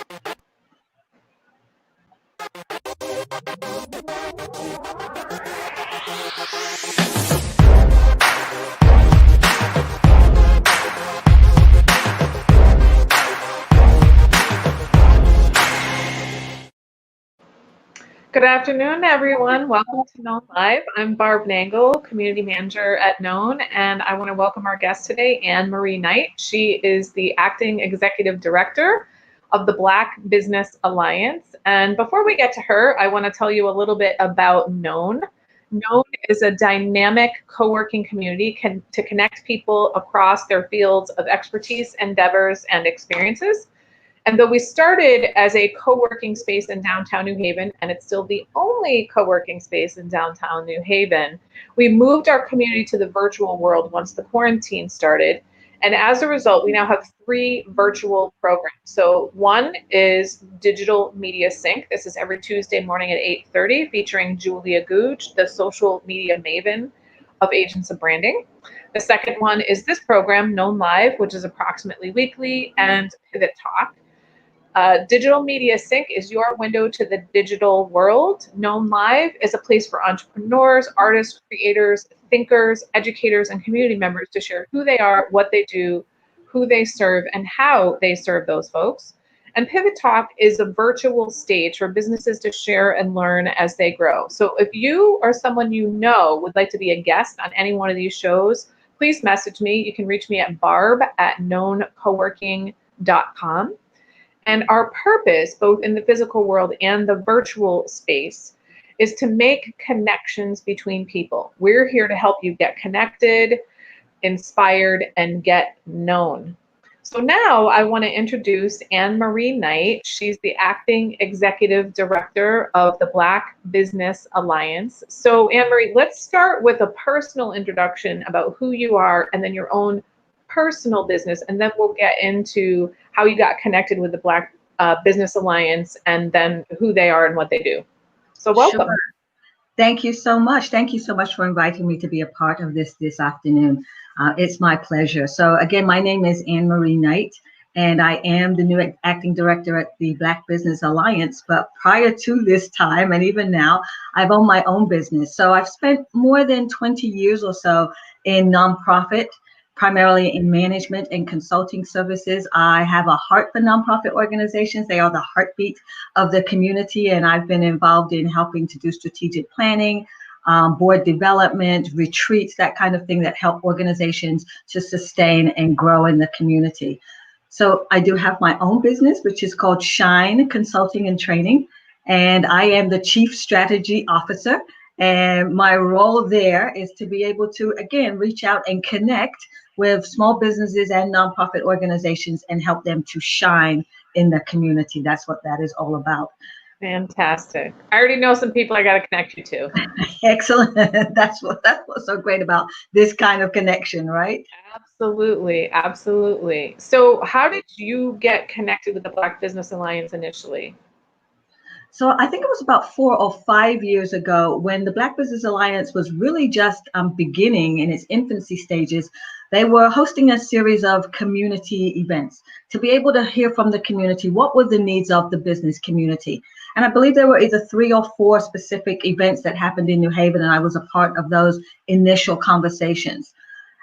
Good afternoon, everyone. Welcome to Known Live. I'm Barb Nangle, Community Manager at Known, and I want to welcome our guest today, Anne Marie Knight. She is the Acting Executive Director of the Black Business Alliance. And before we get to her, I want to tell you a little bit about Known. Known is a dynamic co-working community to connect people across their fields of expertise, endeavors, and experiences. And though we started as a co-working space in downtown New Haven, and it's still the only co-working space in downtown New Haven, we moved our community to the virtual world once the quarantine started. And as a result, we now have 3 virtual programs. So one is Digital Media Sync. This is every Tuesday morning at 8:30, featuring Julia Googe, the social media maven of Agents of Branding. The second one is this program, Known Live, which is approximately weekly, and Pivot Talk. Digital Media Sync is your window to the digital world. Known Live is a place for entrepreneurs, artists, creators, thinkers, educators, and community members to share who they are, what they do, who they serve, and how they serve those folks. And Pivot Talk is a virtual stage for businesses to share and learn as they grow. So if you or someone you know would like to be a guest on any one of these shows, please message me. You can reach me at barb@knowncoworking.com. And our purpose, both in the physical world and the virtual space, is to make connections between people. We're here to help you get connected, inspired, and get known. So now I want to introduce Anne Marie Knight. She's the Acting Executive Director of the Black Business Alliance. So Anne Marie, let's start with a personal introduction about who you are and then your own personal business, and then we'll get into how you got connected with the Black Business Alliance and then who they are and what they do. So welcome. Sure. Thank you so much. Thank you so much for inviting me to be a part of this afternoon. It's my pleasure. So again, my name is Anne Marie Knight, and I am the new acting director at the Black Business Alliance. But prior to this time, and even now, I've owned my own business. So I've spent more than 20 years or so in nonprofit, primarily in management and consulting services. I have a heart for nonprofit organizations. They are the heartbeat of the community, and I've been involved in helping to do strategic planning, board development, retreats, that kind of thing that help organizations to sustain and grow in the community. So I do have my own business, which is called Shine Consulting and Training, and I am the Chief Strategy Officer. And my role there is to be able to, again, reach out and connect with small businesses and nonprofit organizations and help them to shine in the community. That's what that is all about. Fantastic. I already know some people I got to connect you to. Excellent. That's what's so great about this kind of connection, right? Absolutely. Absolutely. So how did you get connected with the Black Business Alliance initially? So I think it was about 4 or 5 years ago when the Black Business Alliance was really just beginning in its infancy stages. They were hosting a series of community events to be able to hear from the community what were the needs of the business community. And I believe there were either 3 or 4 specific events that happened in New Haven, and I was a part of those initial conversations.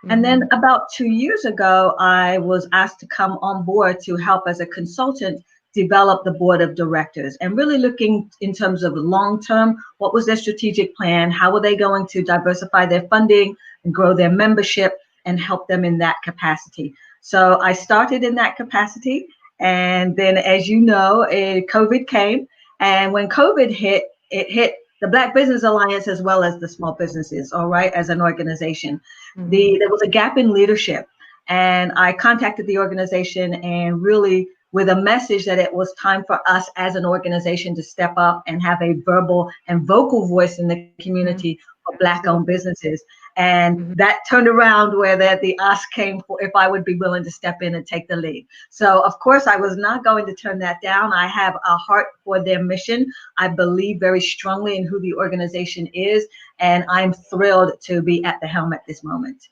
Mm-hmm. And then about 2 years ago, I was asked to come on board to help as a consultant develop the board of directors and really looking in terms of long-term, what was their strategic plan? How were they going to diversify their funding and grow their membership and help them in that capacity? So I started in that capacity. And then, as you know, COVID came. And when COVID hit, it hit the Black Business Alliance as well as the small businesses, all right, as an organization. Mm-hmm. There was a gap in leadership. And I contacted the organization and really with a message that it was time for us as an organization to step up and have a verbal and vocal voice in the community for Black-owned businesses. And that turned around where the ask came for if I would be willing to step in and take the lead. So, of course, I was not going to turn that down. I have a heart for their mission. I believe very strongly in who the organization is, and I'm thrilled to be at the helm at this moment.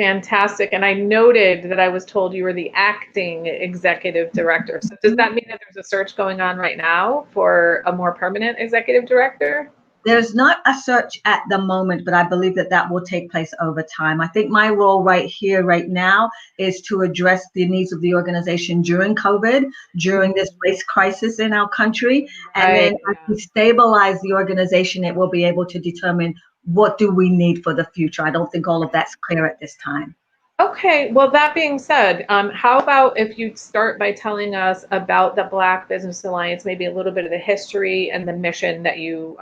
Fantastic. And I noted that I was told you were the acting executive director. So does that mean that there's a search going on right now for a more permanent executive director? There's not a search at the moment, but I believe that that will take place over time. I think my role right here, right now, is to address the needs of the organization during COVID, during this race crisis in our country. And then as we stabilize the organization, it will be able to determine what do we need for the future. I don't think all of that's clear at this time. Okay, well, that being said, how about if you start by telling us about the Black Business Alliance, maybe a little bit of the history and the mission that you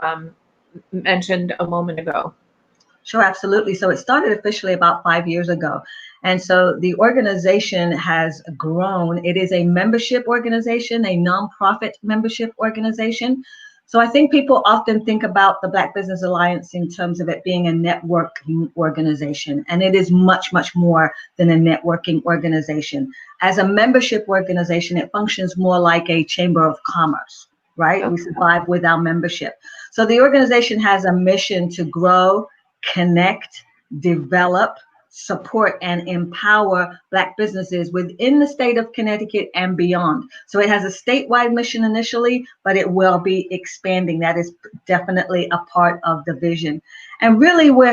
mentioned a moment ago? Sure, absolutely. So it started officially about 5 years ago. And so the organization has grown. It is a membership organization, a nonprofit membership organization. So I think people often think about the Black Business Alliance in terms of it being a networking organization, and it is much, much more than a networking organization. As a membership organization, it functions more like a chamber of commerce, right? We survive with our membership. So the organization has a mission to grow, connect, develop, support, and empower Black businesses within the state of Connecticut and beyond. So it has a statewide mission initially, but it will be expanding. That is definitely a part of the vision. And really, we're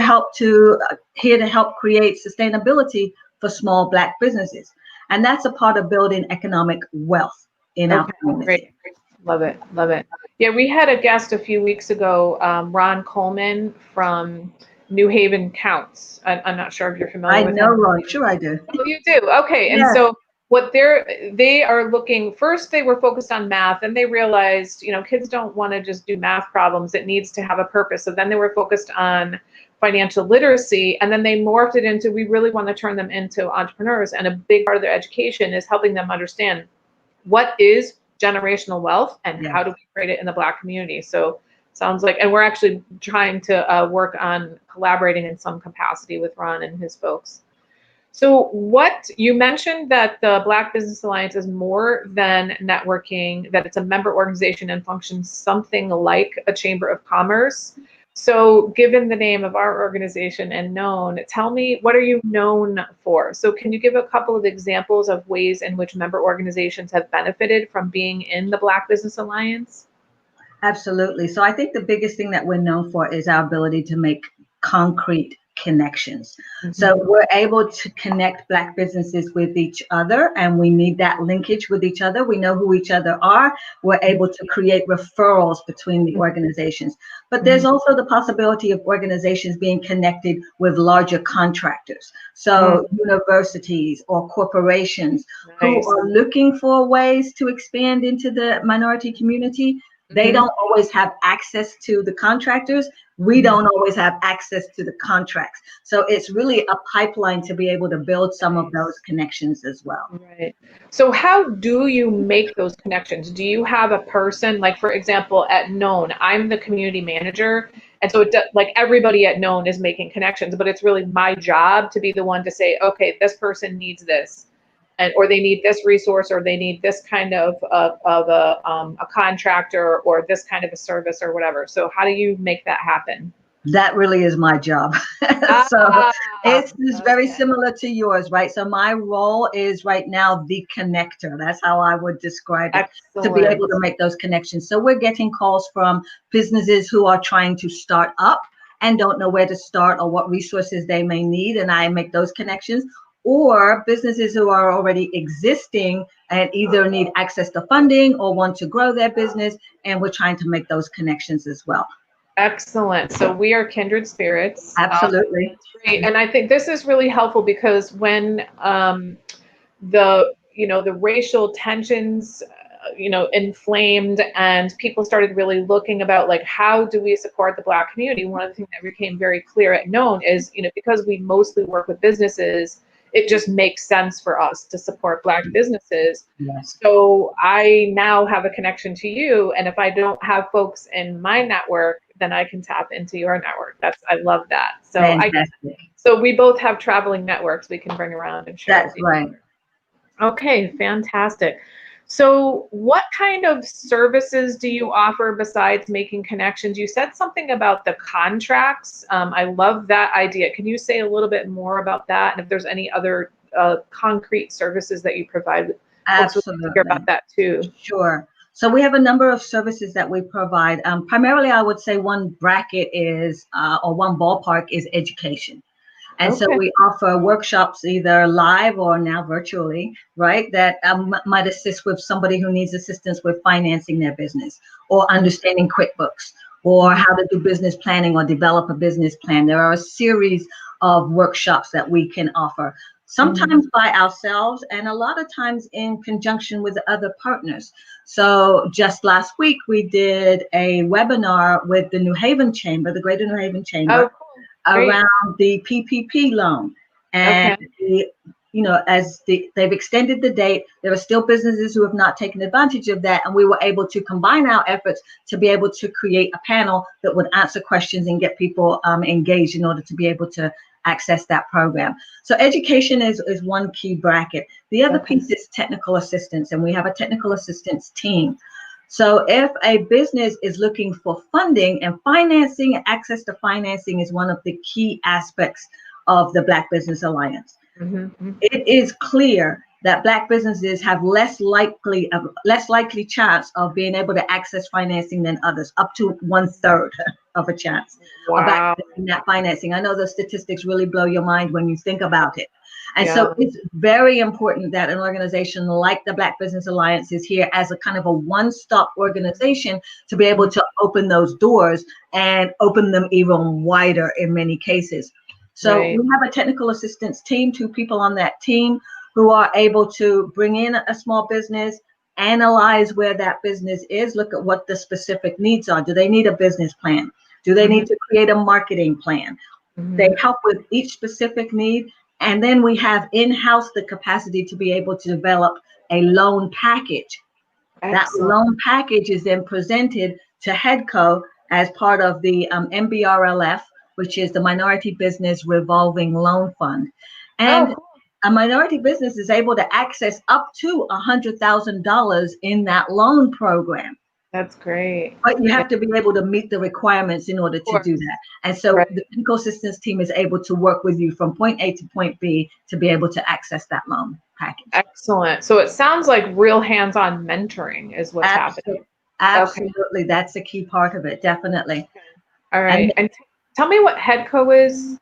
here to help create sustainability for small Black businesses. And that's a part of building economic wealth in our community. Great. Love it. Love it. Yeah, we had a guest a few weeks ago, Ron Coleman from New Haven Counts. I'm not sure if you're familiar with him. I know, Ron. Sure, I do. Oh, you do? Okay. And so what they are looking, first they were focused on math, and they realized, kids don't want to just do math problems. It needs to have a purpose. So then they were focused on financial literacy, and then they morphed it into, we really want to turn them into entrepreneurs. And a big part of their education is helping them understand what is generational wealth and how do we create it in the Black community. So sounds like, and we're actually trying to work on collaborating in some capacity with Ron and his folks. So what you mentioned that the Black Business Alliance is more than networking, that it's a member organization and functions something like a chamber of commerce. So given the name of our organization and known, tell me, what are you known for? So can you give a couple of examples of ways in which member organizations have benefited from being in the Black Business Alliance? Absolutely. So I think the biggest thing that we're known for is our ability to make concrete connections. So we're able to connect Black businesses with each other, and we need that linkage with each other. We know who each other are. We're able to create referrals between the organizations. But there's also the possibility of organizations being connected with larger contractors. So universities or corporations who are looking for ways to expand into the minority community. They don't always have access to the contractors. We don't always have access to the contracts. So it's really a pipeline to be able to build some of those connections as well. Right. So how do you make those connections? Do you have a person, like, for example, at Known, I'm the community manager. And so like everybody at Known is making connections, but it's really my job to be the one to say, okay, this person needs this. Or they need this resource, or they need this kind of a contractor, or this kind of a service, or whatever. So how do you make that happen? That really is my job. So it's very similar to yours, right? So my role is right now the connector. That's how I would describe it. Excellent. To be able to make those connections. So we're getting calls from businesses who are trying to start up and don't know where to start or what resources they may need, and I make those connections. Or businesses who are already existing and either need access to funding or want to grow their business, and we're trying to make those connections as well. Excellent. So we are kindred spirits. Absolutely. That's great. And I think this is really helpful because when the racial tensions inflamed and people started really looking about, like, how do we support the Black community, one of the things that became very clear at Known is, because we mostly work with businesses, it just makes sense for us to support Black businesses. Yes. So I now have a connection to you, and if I don't have folks in my network, then I can tap into your network. I love that. So so we both have traveling networks we can bring around and share. That's right. Okay, fantastic. So, what kind of services do you offer besides making connections? You said something about the contracts. I love that idea. Can you say a little bit more about that? And if there's any other concrete services that you provide, folks would like to hear Absolutely. about that too. Sure. So we have a number of services that we provide. Primarily, I would say one bracket is, or one ballpark is education. And so Okay. we offer workshops either live or now virtually, right? That might assist with somebody who needs assistance with financing their business or understanding QuickBooks or Mhm. how to do business planning or develop a business plan. There are a series of workshops that we can offer, Mhm. sometimes by ourselves and a lot of times in conjunction with other partners. So just last week, we did a webinar with the New Haven Chamber, the Greater New Haven Chamber, Oh, cool. Great. around the PPP loan. And Okay. they've extended the date, there are still businesses who have not taken advantage of that. And we were able to combine our efforts to be able to create a panel that would answer questions and get people engaged in order to be able to access that program. So education is one key bracket. The other Okay. piece is technical assistance, and we have a technical assistance team. So if a business is looking for funding and financing, access to financing is one of the key aspects of the Black Business Alliance. Mhm. It is clear that Black businesses have less likely chance of being able to access financing than others, up to 1/3 of a chance of Wow. accessing that financing. I know the statistics really blow your mind when you think about it. And so Yeah. it's very important that an organization like the Black Business Alliance is here as a kind of a one-stop organization to be able to open those doors and open them even wider in many cases. So Right. we have a technical assistance team, 2 people on that team who are able to bring in a small business, analyze where that business is, look at what the specific needs are. Do they need a business plan? Do they Mhm. need to create a marketing plan? They Mhm. help with each specific need. And then we have in-house the capacity to be able to develop a loan package. That Excellent. loan package is then presented to HEDCO as part of the MBRLF, which is the Minority Business Revolving Loan Fund. Oh, And cool. a minority business is able to access up to $100,000 in that loan program. That's great. But you Yeah, have to be able to meet the requirements in order of to do course. that. And so Right. the technical assistance team is able to work with you from point A to point B to be able to access that loan package. Excellent. So it sounds like real hands-on mentoring is what's Absolutely. happening. Okay. Absolutely. That's a key part of it, definitely. Okay. All And right. And tell me what Headco is.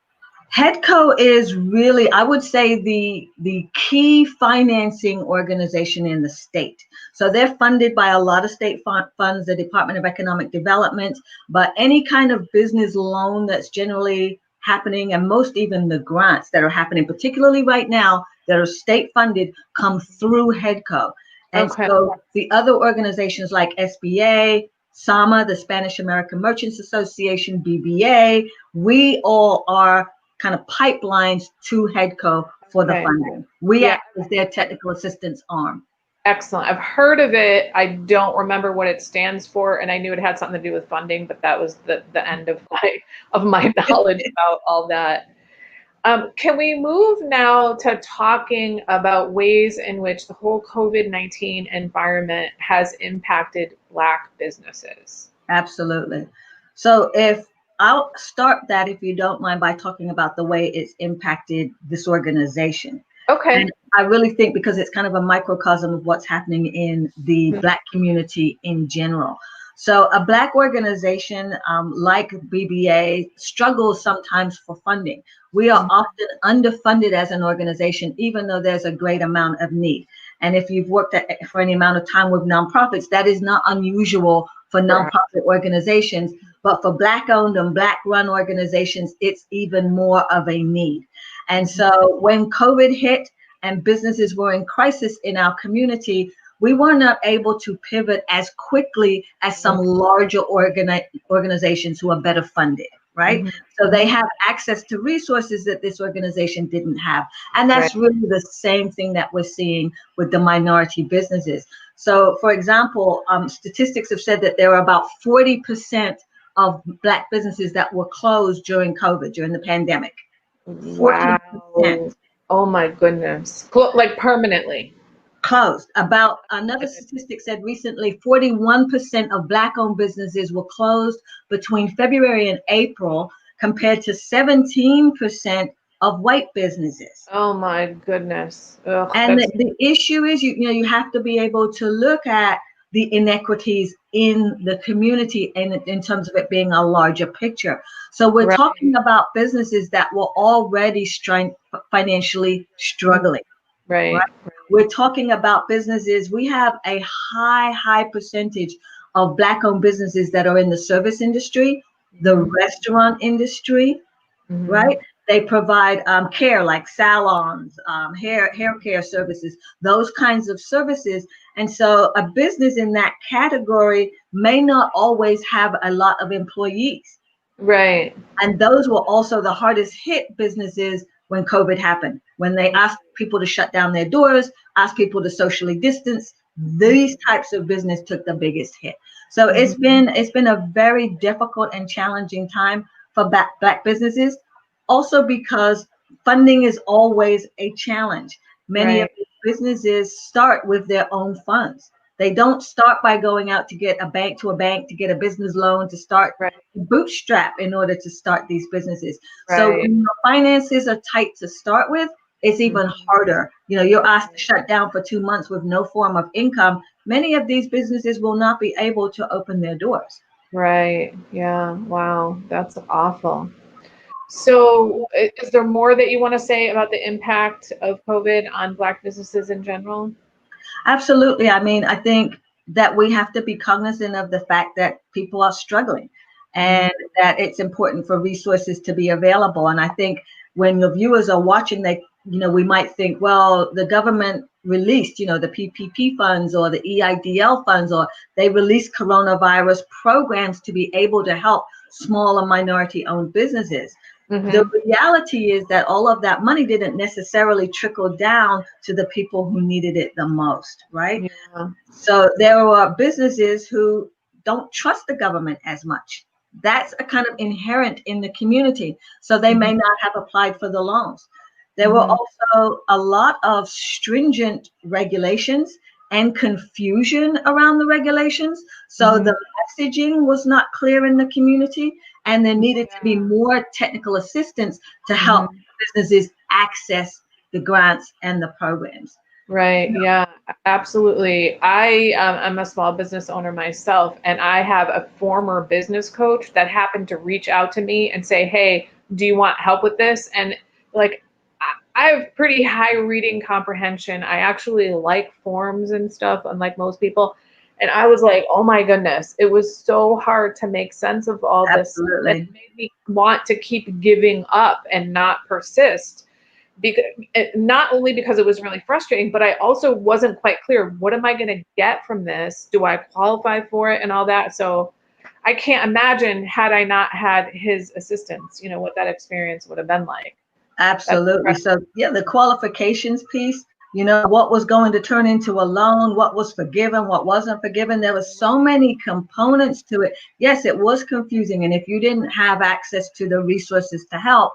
HEDCO is really, I would say, the key financing organization in the state. So they're funded by a lot of state funds, the Department of Economic Development, but any kind of business loan that's generally happening, and most even the grants that are happening, particularly right now, that are state funded, come through HEDCO. And Okay. so the other organizations like SBA, SAMA, the Spanish American Merchants Association, BBA, we all are kind of pipelines to HEDCO for the Okay. funding. We Yeah. act as their technical assistance arm. Excellent. I've heard of it. I don't remember what it stands for, and I knew it had something to do with funding, but that was the end of my knowledge about all that. Can we move now to talking about ways in which the whole COVID-19 environment has impacted Black businesses? Absolutely. So if I'll start that, if you don't mind, by talking about the way it's impacted this organization. And Okay. I really think because it's kind of a microcosm of what's happening in the Mhm. Black community in general. So a Black organization like BBA struggles sometimes for funding. We are often underfunded as an organization, even though there's a great amount of need. And if you've worked for any amount of time with nonprofits, that is not unusual for Right. nonprofit organizations. But for Black owned and Black run organizations, it's even more of a need. And Mhm. so when COVID hit and businesses were in crisis in our community, we were not able to pivot as quickly as some larger organizations who are better funded, right? Mhm. So they Mhm. have access to resources that this organization didn't have. And Right. that's really the same thing that we're seeing with the minority businesses. So, for example, statistics have said that there are about 40% of Black businesses that were closed during COVID, during the pandemic. 40%. Wow. Oh my goodness. Like permanently. closed. About another statistic said recently 41% of Black-owned businesses were closed between February and April, compared to 17% of white businesses. Oh my goodness. Ugh, And that's the issue is, you have to be able to look at the inequities in the community in terms of it being a larger picture. So we're right. talking about businesses that were already financially struggling. Right? Right. We're talking about businesses. We have a high percentage of Black-owned businesses that are in the service industry, the Mhm. restaurant industry, right? Mhm. They provide care like salons, hair care services, those kinds of services. And so a business in that category may not always have a lot of employees. Right. And those were also the hardest hit businesses when COVID happened, when they asked people to shut down their doors, asked people to socially distance. These types of business took the biggest hit. So Mhm. it's been a very difficult and challenging time for black businesses, also because funding is always a challenge. Many of Right. these businesses start with their own funds. They don't start by going out to get a bank to get a business loan to start Right. bootstrap in order to start these businesses. So Right. when your finances are tight to start with, it's even Mhm. harder. You're asked to shut down for 2 months with no form of income. Many of these businesses will not be able to open their doors. Right. Yeah. Wow. That's awful. So, is there more that you want to say about the impact of COVID on Black businesses in general? Absolutely. I mean, I think that we have to be cognizant of the fact that people are struggling Mhm. and that it's important for resources to be available. And I think when your viewers are watching, we might think, well, the government released, the PPP funds or the EIDL funds, or they released coronavirus programs to be able to help small and minority owned businesses. The Mhm. reality is that all of that money didn't necessarily trickle down to the people who needed it the most, right? Yeah. So there are businesses who don't trust the government as much. That's a kind of inherent in the community. So they may Mhm. not have applied for the loans. There were Mhm. also a lot of stringent regulations and confusion around the regulations. So Mhm. the messaging was not clear in the community, and there needed to be Yeah. more technical assistance to help Mhm. businesses access the grants and the programs. Right. Yeah, absolutely. I'm a small business owner myself, and I have a former business coach that happened to reach out to me and say, "Hey, do you want help with this?" And like, I have pretty high reading comprehension. I actually like forms and stuff, unlike most people. And I was like, "Oh my goodness!" It was so hard to make sense of all this stuff, and Absolutely. it made me want to keep giving up and not persist because not only because it was really frustrating, but I also wasn't quite clear, what am I going to get from this? Do I qualify for it and all that? So I can't imagine, had I not had his assistance, what that experience would have been like. That's Absolutely. incredible. So, yeah, the qualifications piece, what was going to turn into a loan, what was forgiven, what wasn't forgiven. There were so many components to it. Yes, it was confusing. And if you didn't have access to the resources to help,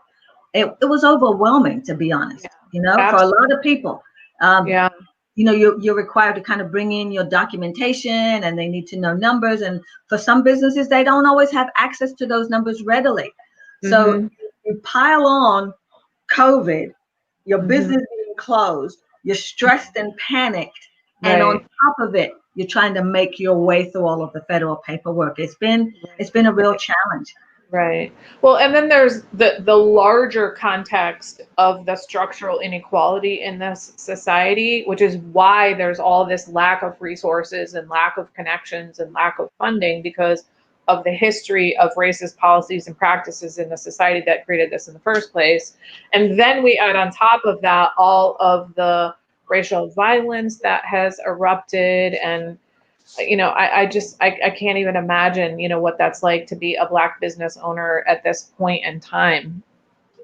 it was overwhelming, to be Yeah, honest, for a lot of absolutely. people. Um, Yeah. you're required to kind of bring in your documentation, and they need to know numbers. And for some businesses, they don't always have access to those numbers readily. So Hmm. you pile on COVID, your Hmm. business being closed, you're stressed and panicked, and on Right. top of it, you're trying to make your way through all of the federal paperwork. It's been Right. a real challenge. Right. Well, and then there's the larger context of the structural inequality in this society, which is why there's all this lack of resources and lack of connections and lack of funding because of the history of racist policies and practices in the society that created this in the first place. And then we add on top of that all of the racial violence that has erupted, and I can't even imagine, what that's like to be a Black business owner at this point in time.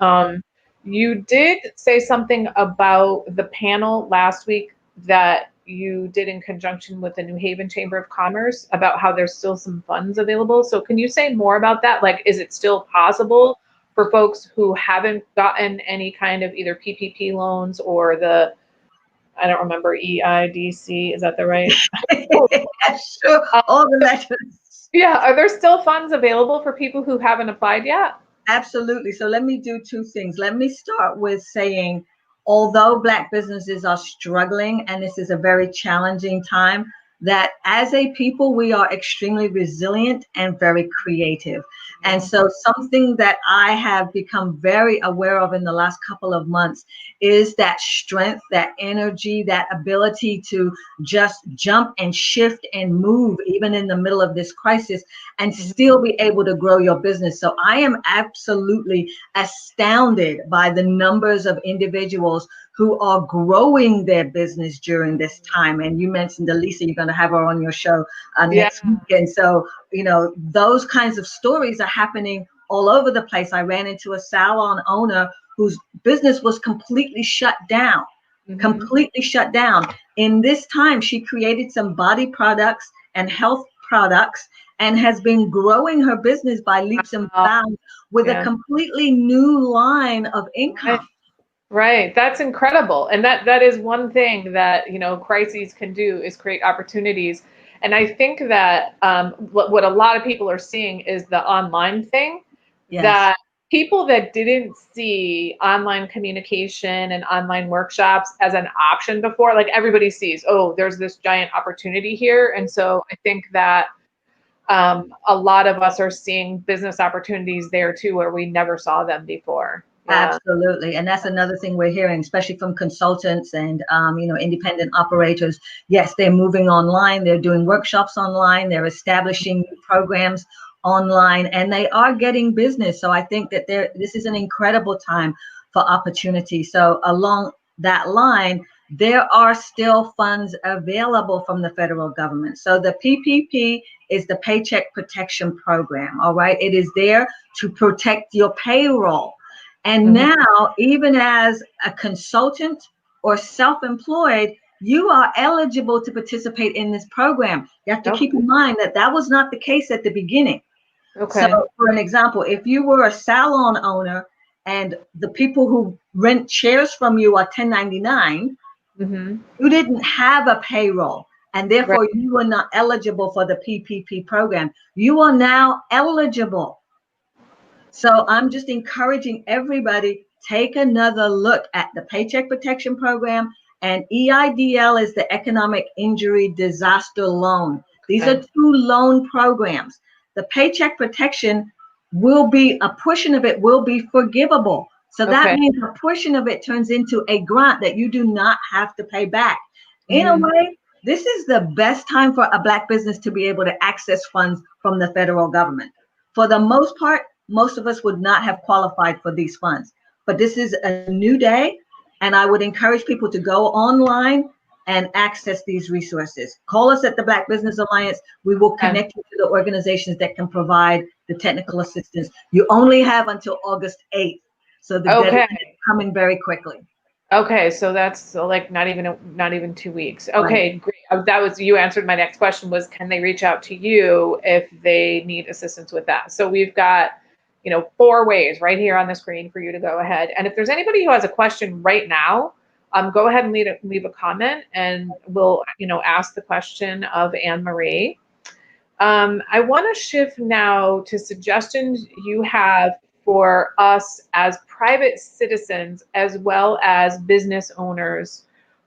Um, you did say something about the panel last week that you did in conjunction with the New Haven Chamber of Commerce about how there's still some funds available. So can you say more about that? Like, is it still possible for folks who haven't gotten any kind of either PPP loans or the I don't remember, EIDC. Is that the right? Sure, Uh, all the letters. yeah. Are there still funds available for people who haven't applied yet? Absolutely. So let me do two things. Let me start with saying, although Black businesses are struggling and this is a very challenging time, that as a people, we are extremely resilient and very creative. And Mhm. so something that I have become very aware of in the last couple of months is that strength, that energy, that ability to just jump and shift and move even in the middle of this crisis and still be able to grow your business. So I am absolutely astounded by the numbers of individuals who are growing their business during this time. And you mentioned Elisa, you're going to have her on your show Yeah. next week. And so, those kinds of stories are happening all over the place. I ran into a salon owner whose business was completely shut down. Mhm. Completely shut down. In this time, she created some body products and health products and has been growing her business by leaps and Wow. bounds with a Yeah. completely new line of Right. income. Right. That's incredible. And that is one thing that, crises can do is create opportunities. And I think that what a lot of people are seeing is the online thing, Yes, that people that didn't see online communication and online workshops as an option before, like everybody sees, oh, there's this giant opportunity here. And so I think that a lot of us are seeing business opportunities there too, where we never saw them before. Yeah. absolutely. And that's another thing we're hearing, especially from consultants and independent operators. Yes, they're moving online, they're doing workshops online, they're establishing new programs online, and they are getting business. So I think that this is an incredible time for opportunity. So along that line, there are still funds available from the federal government. So the PPP is the Paycheck Protection Program. All right. It is there to protect your payroll. And Mhm. now, even as a consultant or self-employed, you are eligible to participate in this program. You have to Okay. keep in mind that that was not the case at the beginning. So, Okay. for an example, if you were a salon owner and the people who rent chairs from you are 1099, Hmm. you didn't have a payroll, and Right. therefore you were not eligible for the PPP program. You are now eligible. So I'm just encouraging everybody, take another look at the Paycheck Protection Program, and EIDL is the Economic Injury Disaster Loan. These are Okay. two loan programs. The Paycheck Protection will be, a portion of it will be forgivable. So that Okay. means a portion of it turns into a grant that you do not have to pay back. In a Hmm. way, this is the best time for a Black business to be able to access funds from the federal government. For the most part, most of us would not have qualified for these funds. But this is a new day, and I would encourage people to go online and access these resources. Call us at the Black Business Alliance. We will Okay. connect you to the organizations that can provide the technical assistance. You only have until August 8th, so the deadline Okay. is coming very quickly. Okay. So that's like not even 2 weeks. Right. Okay. Great. That was, you answered my next question, was can they reach out to you if they need assistance with that? So we've got, four ways right here on the screen for you to go ahead. And if there's anybody who has a question right now, go ahead and leave a comment, and we'll, ask the question of Anne Marie. I want to shift now to suggestions you have for us as private citizens as well as business owners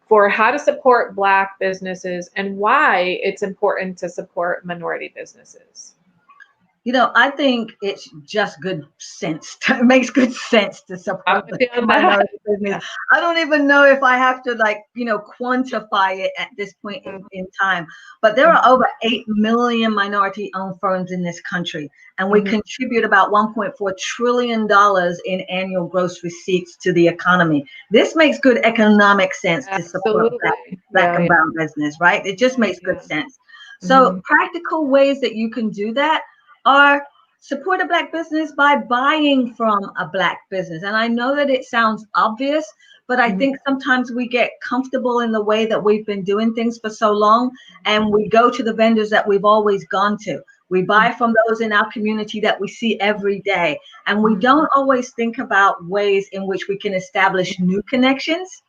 for how to support Black businesses and why it's important to support minority businesses. I think it's just good sense. It makes good sense to I'm support with the you on that. minority business. I don't even know if I have to quantify it at this point in time. But there are over 8 million minority owned firms in this country, and we Mhm. contribute about $1.4 trillion in annual gross receipts to the economy. This makes good economic sense to support Absolutely. black Yeah, and yeah. brown business, right? It just makes good Yeah. sense. So Mhm. practical ways that you can do that are support a Black business by buying from a Black business. And I know that it sounds obvious, but I Mhm. think sometimes we get comfortable in the way that we've been doing things for so long, and we go to the vendors that we've always gone to. We buy from those in our community that we see every day. And we Mhm. don't always think about ways in which we can establish new connections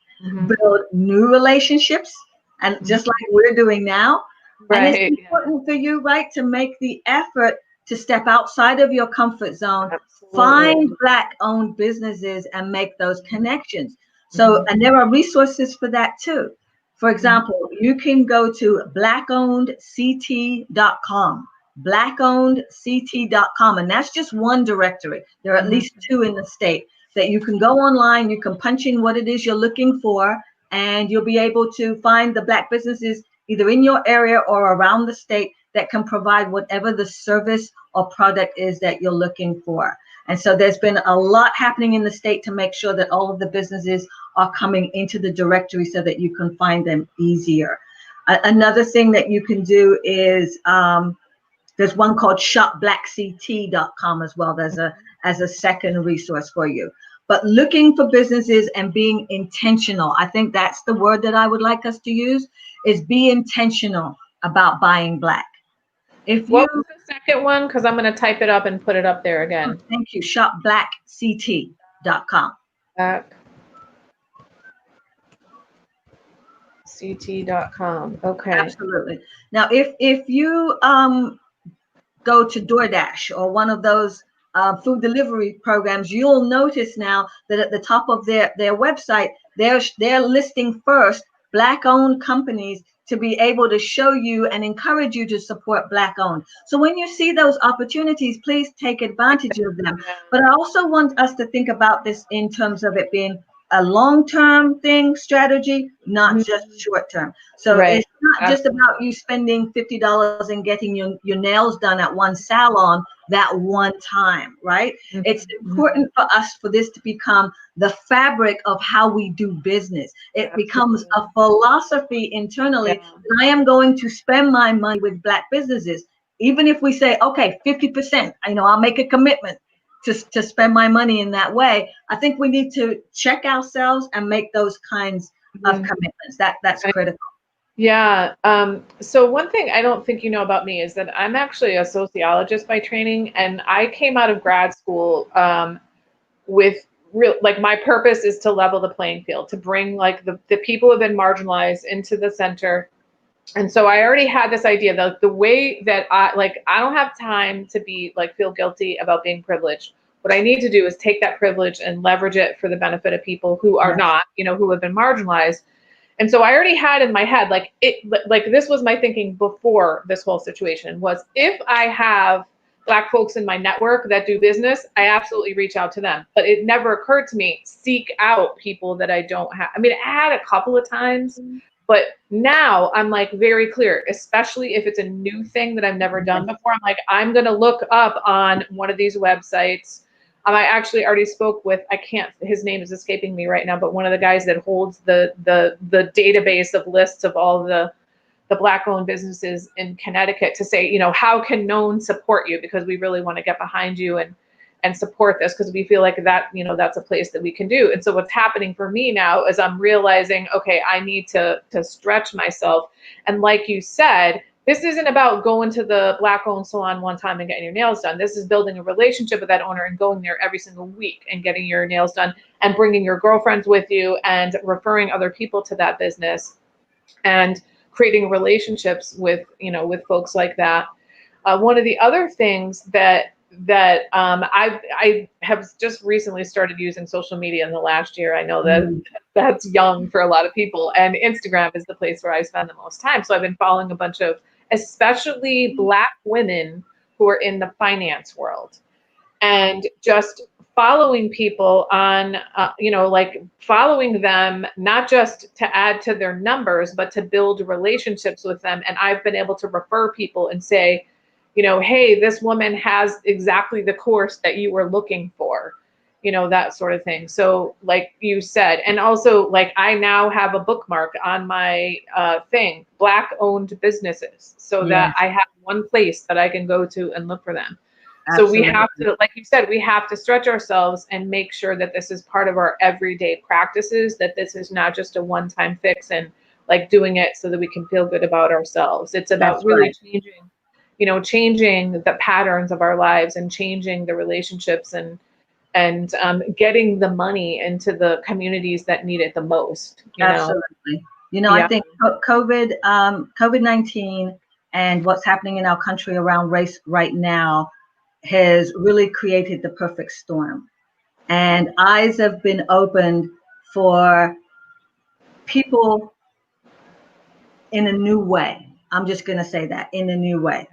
build new relationships, and just like we're doing now. And it's Right. important for you, right, to make the effort to step outside of your comfort zone, Absolutely. find Black-owned businesses and make those connections. So, and there are resources for that too. For example, you can go to blackownedct.com, blackownedct.com, and that's just one directory. There are at least two in the state that you can go online, you can punch in what it is you're looking for, and you'll be able to find the Black businesses either in your area or around the state that can provide whatever the service or product is that you're looking for. And so there's been a lot happening in the state to make sure that all of the businesses are coming into the directory so that you can find them easier. Another thing that you can do is there's one called shopblackct.com as well. There's as a second resource for you. But looking for businesses and being intentional, I think that's the word that I would like us to use, is be intentional about buying Black. What was the second one? Because I'm going to type it up and put it up there again. Thank you. Shopblackct.com. Blackct.com. Okay. Absolutely. Now, if you go to DoorDash or one of those food delivery programs, you'll notice now that at the top of their website, they're listing first Black-owned companies to be able to show you and encourage you to support Black-owned. So when you see those opportunities, please take advantage of them. But I also want us to think about this in terms of it being a long-term thing, strategy, not just short-term. So it's not just about you spending $50 and getting your nails done at one salon that one time, right? It's important for us for this to become the fabric of how we do business. It becomes a philosophy internally. I am going to spend my money with Black businesses. Even if we say, okay, 50%, I'll make a commitment to spend my money in that way. I think we need to check ourselves and make those kinds of commitments. That's critical. Yeah. So one thing I don't think you know about me is that I'm actually a sociologist by training, and I came out of grad school with my purpose is to level the playing field, to bring the people who have been marginalized into the center. And so I already had this idea that the way that I don't have time to be feel guilty about being privileged. What I need to do is take that privilege and leverage it for the benefit of people who are not, who have been marginalized. And so I already had in my head, this was my thinking before this whole situation was, if I have Black folks in my network that do business, I absolutely reach out to them. But it never occurred to me, seek out people that I don't have. I mean, I had a couple of times, but now I'm very clear, especially if it's a new thing that I've never done before. I'm going to look up on one of these websites. I actually already spoke with, his name is escaping me right now, but one of the guys that holds the database of lists of all the Black-owned businesses in Connecticut to say, how can Known support you? Because we really want to get behind you and support this, because we feel like that, that's a place that we can do. And so what's happening for me now is I'm realizing, okay, I need to stretch myself. And like you said, this isn't about going to the Black-owned salon one time and getting your nails done. This is building a relationship with that owner and going there every single week and getting your nails done and bringing your girlfriends with you and referring other people to that business and creating relationships with folks like that. One of the other things that I have just recently started using social media in the last year. I know that that's young for a lot of people, and Instagram is the place where I spend the most time. So I've been following a bunch of especially Black women who are in the finance world, and just following people on, following them, not just to add to their numbers, but to build relationships with them. And I've been able to refer people and say, hey, this woman has exactly the course that you were looking for, that sort of thing. So like you said, and also I now have a bookmark on my thing, Black-owned businesses, so that I have one place that I can go to and look for them. Absolutely. So we have to, like you said, we have to stretch ourselves and make sure that this is part of our everyday practices, that this is not just a one-time fix and doing it so that we can feel good about ourselves. It's about really changing the patterns of our lives and changing the relationships and and getting the money into the communities that need it the most, you know? Absolutely. You know, I Yeah. think COVID-19 and what's happening in our country around race right now has really created the perfect storm. And eyes have been opened for people in a new way. I'm just going to say that, in a new way.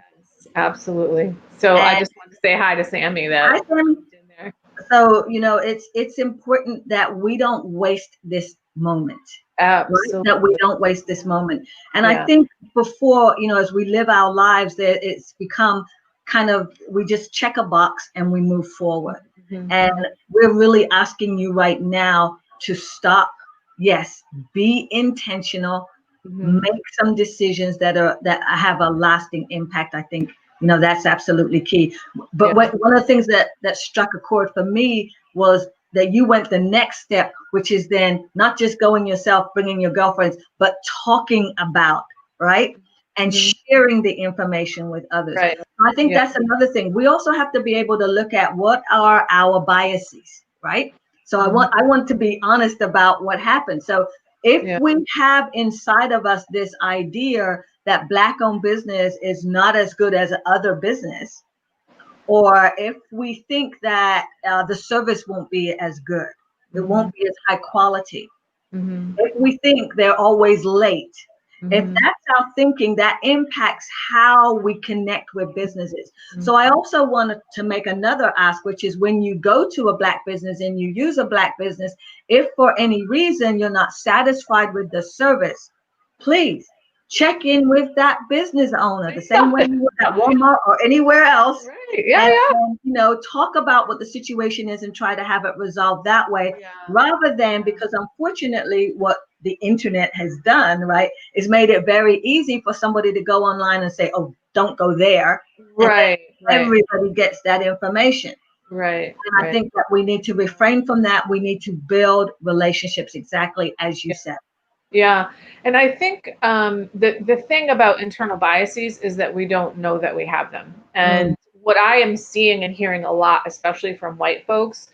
Absolutely. So I And just want to say hi to Sammy I that think in there. so, you know, it's important that we don't waste this moment, right? That we Absolutely. don't waste this moment. And I Yeah. think before, you know, as we live our lives, that it's become kind of, we just check a box and we move forward. And Mhm. we're really asking you right now to stop. Yes, be intentional, Mhm. make some decisions that have a lasting impact. I think, you know, that's absolutely key. But Yeah. one of the things that struck a chord for me was that you went the next step, which is then not just going yourself, bringing your girlfriends, but talking about, right, and Mhm. sharing the information with others. Right. I think Yeah. that's another thing. We also have to be able to look at what are our biases, right? So I Mhm. want to be honest about what happened. So if Yeah. we have inside of us this idea that Black-owned business is not as good as other business, or if we think that the service won't be as good, it Mhm. won't be as high quality, Mhm. if we think they're always late, if Mhm. that's our thinking, that impacts how we connect with businesses. Mhm. So I also wanted to make another ask, which is when you go to a Black business and you use a Black business, if for any reason you're not satisfied with the service, please check in with that business owner the same way you would at Walmart or anywhere else. Right. Yeah. And, Yeah. you know, talk about what the situation is and try to have it resolved that way, Yeah. rather than, because unfortunately what the internet has done, right, is made it very easy for somebody to go online and say, oh, don't go there, and Right. then Right. everybody gets that information. Right. And I Right. think that we need to refrain from that. We need to build relationships, exactly as you Yeah. said. Yeah, and I think the thing about internal biases is that we don't know that we have them. Mm, And what I am seeing and hearing a lot, especially from white folks,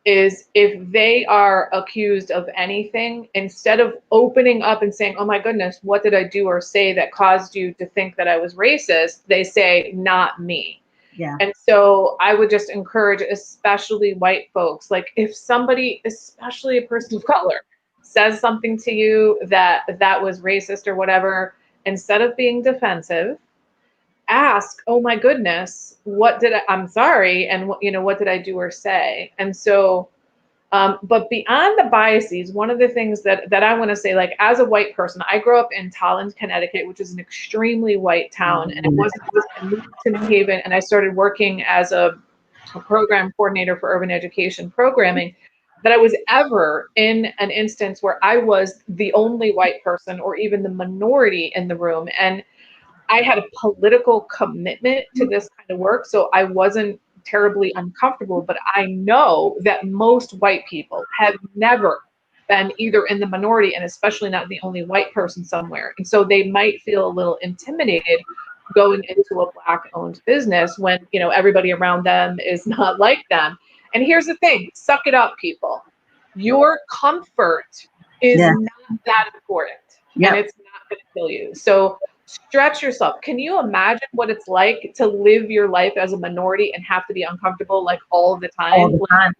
is if they are accused of anything, instead of opening up and saying, "Oh my goodness, what did I do or say that caused you to think that I was racist?" they say, "Not me." yeah. And so I would just encourage, especially white folks, like if somebody, especially a person of color, says something to you that was racist or whatever, instead of being defensive, ask, "Oh my goodness, what did I'm sorry, and what did I do or say?" And so but beyond the biases, one of the things that I want to say, like as a white person, I grew up in Tolland, Connecticut, which is an extremely white town, and it wasn't until I moved to New Haven and I started working as a program coordinator for urban education programming that I was ever in an instance where I was the only white person or even the minority in the room. And I had a political commitment to this kind of work, so I wasn't terribly uncomfortable. But I know that most white people have never been either in the minority and especially not the only white person somewhere. And so they might feel a little intimidated going into a black owned business when, everybody around them is not like them. And here's the thing, suck it up, people. Your comfort is Yeah. not that important and Yep. it's not going to kill you. So stretch yourself. Can you imagine what it's like to live your life as a minority and have to be uncomfortable like all the All time? the Like time.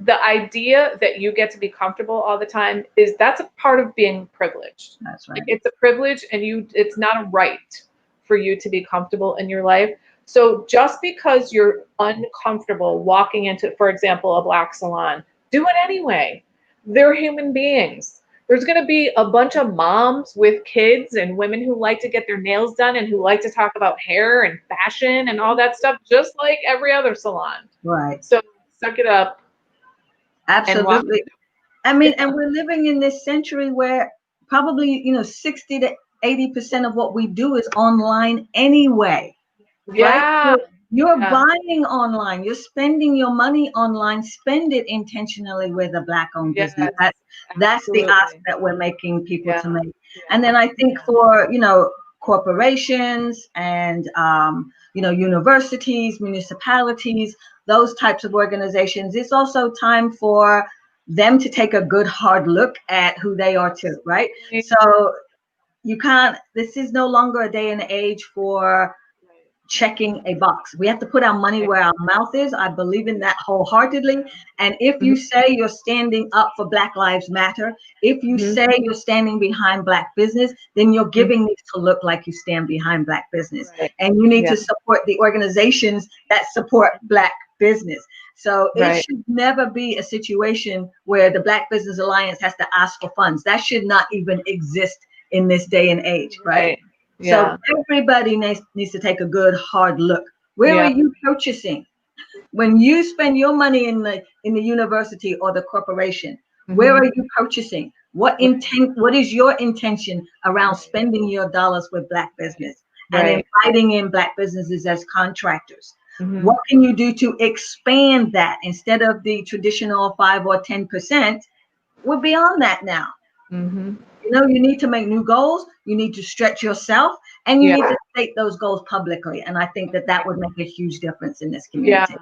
the idea that you get to be comfortable all the time that's a part of being privileged. That's Like right. it's a privilege and it's not a right for you to be comfortable in your life. So just because you're uncomfortable walking into, for example, a black salon, do it anyway. They're human beings. There's going to be a bunch of moms with kids and women who like to get their nails done and who like to talk about hair and fashion and all that stuff, just like every other salon. Right. So suck it up and walk. Absolutely. I mean, and we're living in this century where probably, you know, 60 to 80% of what we do is online anyway, right? Yeah. You're Yeah. buying online, you're spending your money online, spend it intentionally with a black owned business. Yes. That's the ask Absolutely. that we're making people Yeah. to make. And Yeah. then I think for, you know, corporations and universities, municipalities, those types of organizations. It's also time for them to take a good hard look at who they are too, right? So you can't, this is no longer a day and age for checking a box. We have to put our money where our mouth is. I believe in that wholeheartedly. And if you say you're standing up for Black Lives Matter, if you say you're standing behind Black business, then your giving needs to look like you stand behind Black business. And you need to support the organizations that support Black business. So it should never be a situation where the Black Business Alliance has to ask for funds. That should not even exist in this day and age, right? So everybody needs to take a good hard look. Where are you purchasing? When you spend your money in the university or the corporation, where are you purchasing? What is your intention around spending your dollars with Black business and inviting in Black businesses as contractors? What can you do to expand that instead of the traditional 5 or 10%? We're beyond that now. You need to make new goals. You need to stretch yourself, and you need to state those goals publicly. And I think that would make a huge difference in this community.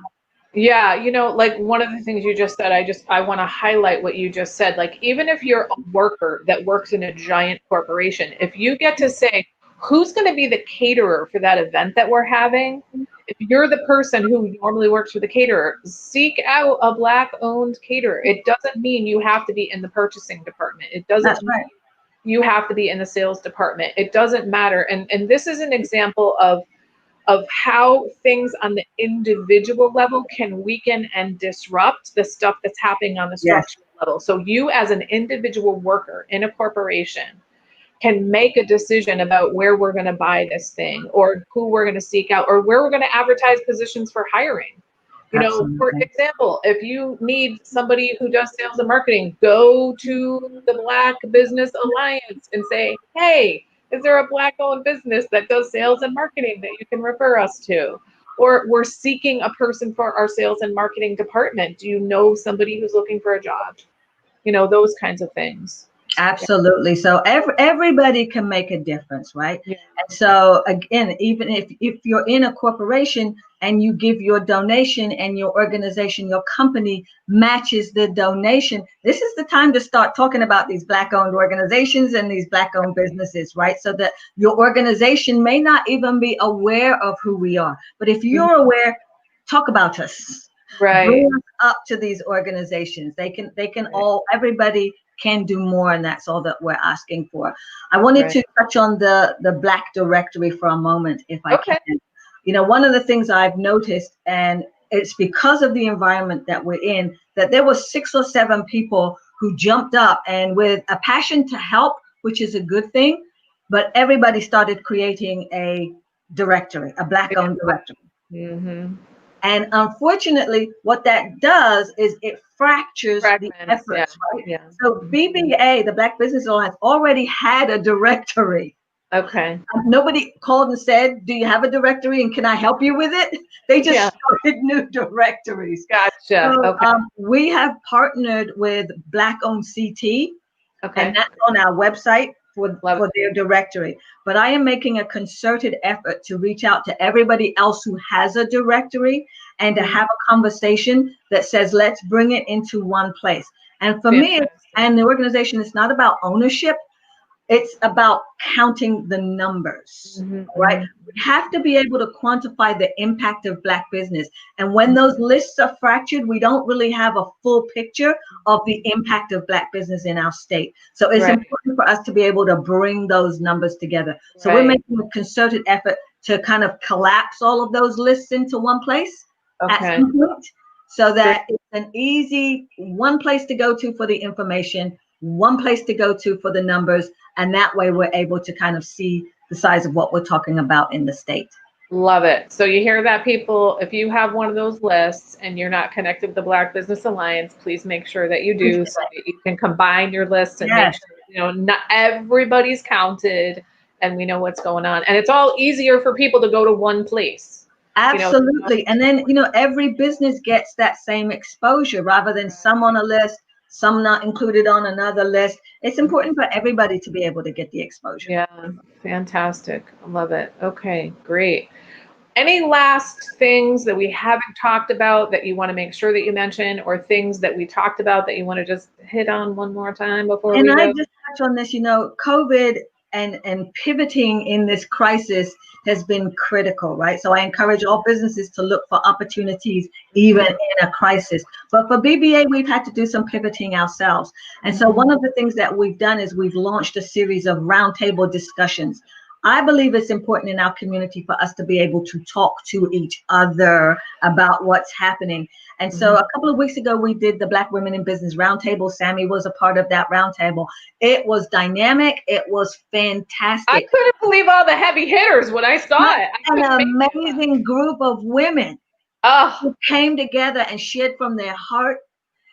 Yeah, like one of the things you just said, I want to highlight what you just said. Like, even if you're a worker that works in a giant corporation, if you get to say who's going to be the caterer for that event that we're having, if you're the person who normally works for the caterer, seek out a Black-owned caterer. It doesn't mean you have to be in the purchasing department. It doesn't mean you have to be in the sales department. It doesn't matter. And this is an example of how things on the individual level can weaken and disrupt the stuff that's happening on the structural level. So you as an individual worker in a corporation can make a decision about where we're going to buy this thing, or who we're going to seek out, or where we're going to advertise positions for hiring. For example, if you need somebody who does sales and marketing, go to the Black Business Alliance and say, hey, is there a Black-owned business that does sales and marketing that you can refer us to? Or we're seeking a person for our sales and marketing department. Do you know somebody who's looking for a job? Those kinds of things. Absolutely. So everybody can make a difference, right? And so again, even if you're in a corporation and you give your donation and your organization, your company matches the donation, this is the time to start talking about these Black-owned organizations and these Black-owned businesses, right? So that your organization may not even be aware of who we are. But if you're aware, talk about us. Bring us up to these organizations. They can all, everybody can do more, and that's all that we're asking for. I wanted to touch on the Black directory for a moment, if I can. One of the things I've noticed, and it's because of the environment that we're in, that there were 6 or 7 people who jumped up and with a passion to help, which is a good thing, but everybody started creating a directory, a Black-owned directory. And unfortunately, what that does is it fractures the efforts, right? So BBA, the Black Business Alliance, already had a directory. Nobody called and said, do you have a directory and can I help you with it? They just started new directories. So, we have partnered with Black-owned CT, and that's on our website for their directory. But I am making a concerted effort to reach out to everybody else who has a directory and to have a conversation that says, let's bring it into one place. And for me and the organization, it's not about ownership. It's about counting the numbers, right? We have to be able to quantify the impact of Black business. And when those lists are fractured, we don't really have a full picture of the impact of Black business in our state. So it's important for us to be able to bring those numbers together. So we're making a concerted effort to kind of collapse all of those lists into one place at some point, so that it's an easy one place to go to for the information, one place to go to for the numbers, and that way we're able to kind of see the size of what we're talking about in the state. Love it. So you hear that, people? If you have one of those lists and you're not connected with the Black Business Alliance, please make sure that you do, so that you can combine your lists and make sure not everybody's counted and we know what's going on. And it's all easier for people to go to one place. Absolutely. And then every business gets that same exposure rather than some on a list, some not included on another list. It's important for everybody to be able to get the exposure. Yeah, fantastic. I love it. Okay, great. Any last things that we haven't talked about that you want to make sure that you mention, or things that we talked about that you want to just hit on one more time before And we I go? just touch on this, COVID and pivoting in this crisis has been critical, right? So I encourage all businesses to look for opportunities even in a crisis. But for BBA, we've had to do some pivoting ourselves. And so one of the things that we've done is we've launched a series of roundtable discussions. I believe it's important in our community for us to be able to talk to each other about what's happening. And so a couple of weeks ago, we did the Black Women in Business Roundtable. Sammy was a part of that roundtable. It was dynamic. It was fantastic. I couldn't believe all the heavy hitters when I saw it. An amazing group of women who came together and shared from their heart,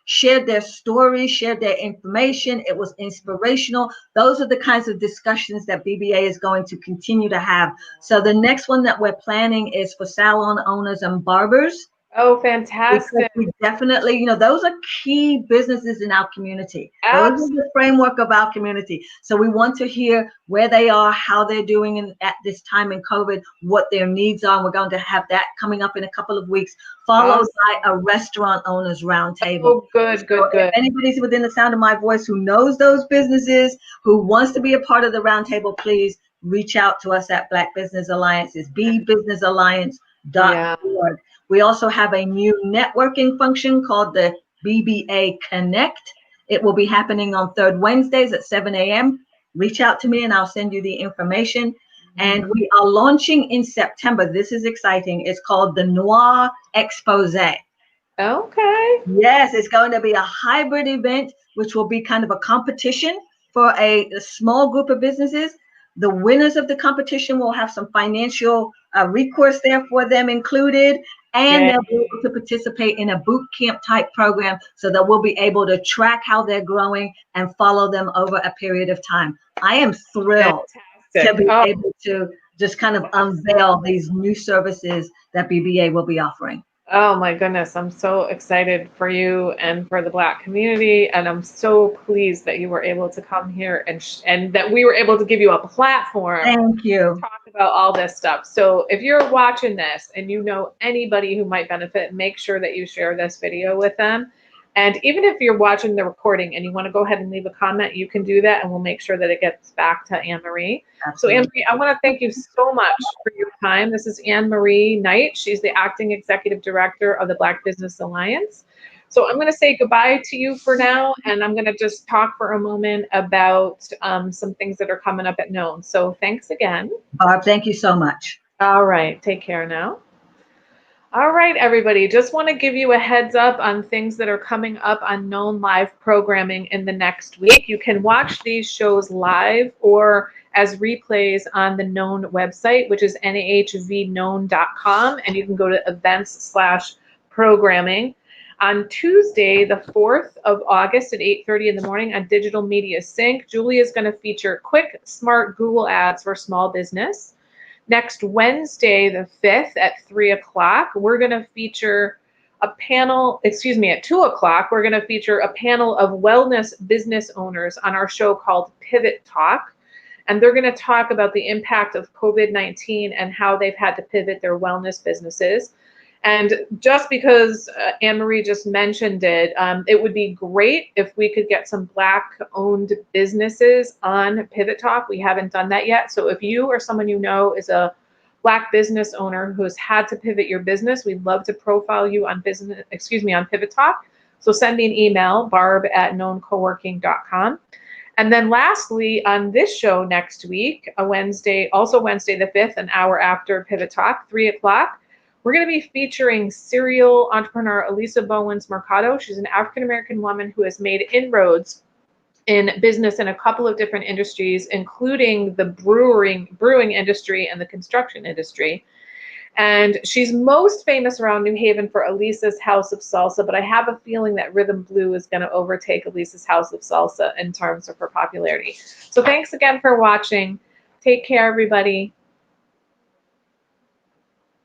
shared their stories, shared their information. It was inspirational. Those are the kinds of discussions that BBA is going to continue to have. So the next one that we're planning is for salon owners and barbers. Oh, fantastic. We definitely, those are key businesses in our community. Those are the framework of our community. So we want to hear where they are, how they're doing at this time in COVID, what their needs are. And we're going to have that coming up in a couple of weeks, followed by a restaurant owners roundtable. Oh, good. If anybody's within the sound of my voice who knows those businesses, who wants to be a part of the roundtable, please reach out to us at Black Business Alliance. It's bbusinessalliance.org. We also have a new networking function called the BBA Connect. It will be happening on third Wednesdays at 7 a.m. Reach out to me and I'll send you the information. And we are launching in September. This is exciting. It's called the Noir Expose. Okay. Yes, it's going to be a hybrid event, which will be kind of a competition for a small group of businesses. The winners of the competition will have some financial recourse there for them included, and they'll be able to participate in a boot camp type program so that we'll be able to track how they're growing and follow them over a period of time. I am thrilled to be able to just kind of unveil these new services that BBA will be offering. Oh my goodness, I'm so excited for you and for the Black community, and I'm so pleased that you were able to come here and that we were able to give you a platform. Thank you. To talk about all this stuff. So if you're watching this and you know anybody who might benefit, make sure that you share this video with them. And even if you're watching the recording and you want to go ahead and leave a comment, you can do that, and we'll make sure that it gets back to Anne-Marie. So Anne-Marie, I want to thank you so much for your time. This is Anne-Marie Knight. She's the Acting Executive Director of the Black Business Alliance. So I'm going to say goodbye to you for now, and I'm going to just talk for a moment about some things that are coming up at Known. So thanks again. Barb, thank you so much. All right. Take care now. All right, everybody. Just want to give you a heads up on things that are coming up on Known Live programming in the next week. You can watch these shows live or as replays on the Known website, which is nahvknown.com, and you can go to events/programming. On Tuesday, the 4th of August at 8:30 in the morning on Digital Media Sync, Julie is going to feature quick, smart Google ads for small business. Next Wednesday, the 5th at 3 o'clock, we're going to feature a panel, at 2 o'clock, we're going to feature a panel of wellness business owners on our show called Pivot Talk. And they're going to talk about the impact of COVID-19 and how they've had to pivot their wellness businesses. And just because Anne-Marie just mentioned it, it would be great if we could get some Black-owned businesses on Pivot Talk. We haven't done that yet. So if you or someone you know is a Black business owner who's had to pivot your business, we'd love to profile you on on Pivot Talk. So send me an email, barb@knowncoworking.com. And then lastly, on this show next week, Wednesday the 5th, an hour after Pivot Talk, 3 o'clock, we're going to be featuring serial entrepreneur Elisa Bowens Mercado. She's an African-American woman who has made inroads in business in a couple of different industries, including the brewing industry and the construction industry. And she's most famous around New Haven for Elisa's House of Salsa, but I have a feeling that Rhythm Blue is going to overtake Elisa's House of Salsa in terms of her popularity. So thanks again for watching. Take care, everybody.